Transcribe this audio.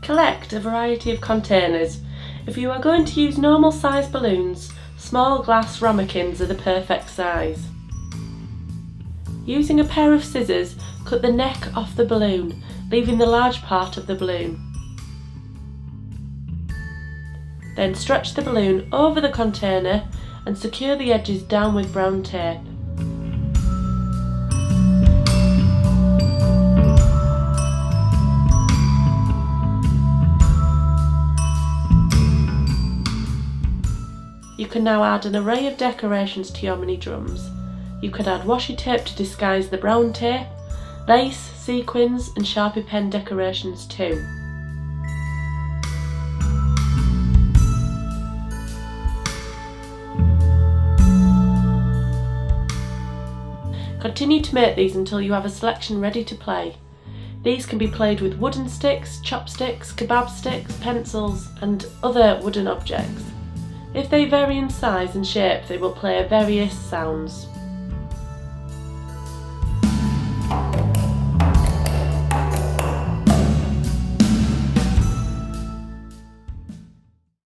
Collect a variety of containers. If you are going to use normal size balloons, small glass ramekins are the perfect size. Using a pair of scissors, cut the neck off the balloon, leaving the large part of the balloon. Then stretch the balloon over the container and secure the edges down with brown tape. You can now add an array of decorations to your mini drums. You could add washi tape to disguise the brown tape, lace, sequins and Sharpie pen decorations too. Continue to make these until you have a selection ready to play. These can be played with wooden sticks, chopsticks, kebab sticks, pencils and other wooden objects. If they vary in size and shape, they will play various sounds.